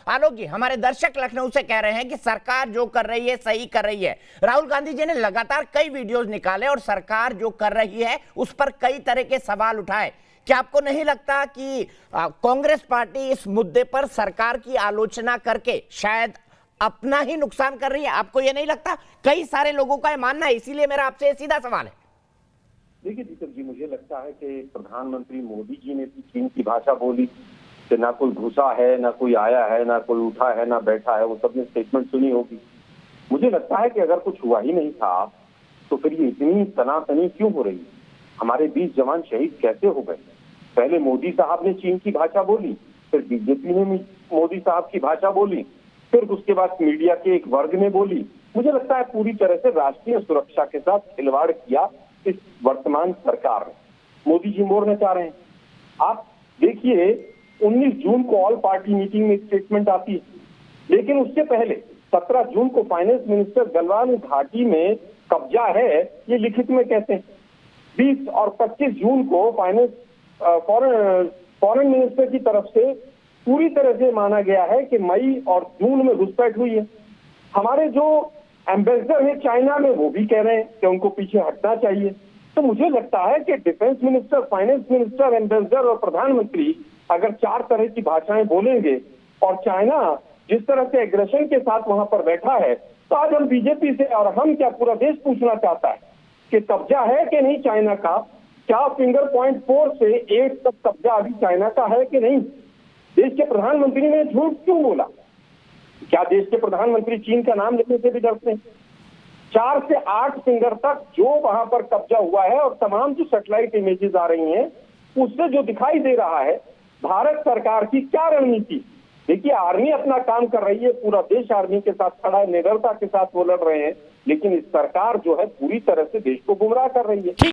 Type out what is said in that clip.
आलोक जी, हमारे दर्शक लखनऊ से कह रहे हैं कि सरकार जो कर रही है सही कर रही है। राहुल गांधी जी ने लगातार कई वीडियोस निकाले और सरकार जो कर रही है उस पर कई तरह के सवाल उठाए। क्या आपको नहीं लगता कि कांग्रेस पार्टी इस मुद्दे पर सरकार की आलोचना करके शायद अपना ही नुकसान कर रही है? आपको यह नहीं लगता? कई सारे लोगों का यह मानना है, इसीलिए मेरा आपसे सीधा सवाल है। देखिए दीपक जी, मुझे लगता है कि प्रधानमंत्री मोदी जी ने चीन की भाषा बोली कि ना कोई घुसा है, ना कोई आया है, ना कोई उठा है, ना बैठा है। वो सबने स्टेटमेंट सुनी होगी। मुझे लगता है कि अगर कुछ हुआ ही नहीं था तो फिर ये इतनी तनातनी क्यों हो रही? हमारे 20 जवान शहीद कैसे हो गए? पहले मोदी साहब ने चीन की भाषा बोली, फिर बीजेपी ने मोदी साहब की भाषा बोली, फिर उसके बाद मीडिया के एक वर्ग ने बोली। मुझे लगता है पूरी तरह से राष्ट्रीय सुरक्षा के साथ खिलवाड़ किया इस वर्तमान सरकार ने। मोदी जी मोड़ना चाह रहे हैं। आप देखिए 19 जून को ऑल पार्टी मीटिंग में स्टेटमेंट आती है, लेकिन उससे पहले 17 जून को फाइनेंस मिनिस्टर गलवान घाटी में कब्जा है ये लिखित में कहते हैं। 20 और 25 जून को फाइनेंस फॉरेन मिनिस्टर की तरफ से पूरी तरह से माना गया है कि मई और जून में घुसपैठ हुई है। हमारे जो एम्बेसडर है चाइना में वो भी कह रहे हैं कि उनको पीछे हटना चाहिए। तो मुझे लगता है कि defence minister, finance minister, ambassador और प्रधानमंत्री अगर 4 तरह की भाषाएं बोलेंगे और चाइना जिस तरह से एग्रेशन के साथ वहां पर बैठा है, तो आज हम बीजेपी से और हम क्या पूरा देश पूछना चाहता है कि कब्जा है कि नहीं चाइना का? क्या फिंगर पॉइंट 4 से 8 तक कब्जा अभी चाइना का है कि नहीं? देश के प्रधानमंत्री ने झूठ क्यों बोला? क्या देश के प्रधानमंत्री चीन का नाम लेने से भी डरते हैं? 4 से 8 फिंगर तक जो वहां पर कब्जा हुआ है और तमाम जो सैटेलाइट इमेजेस आ रही हैं उससे जो दिखाई दे रहा है भारत सरकार की क्या रणनीति। देखिए आर्मी अपना काम कर रही है, पूरा देश आर्मी के साथ खड़ा है, निडरता के साथ वो लड़ रहे हैं, लेकिन इस सरकार जो है पूरी तरह से देश को गुमराह कर रही है।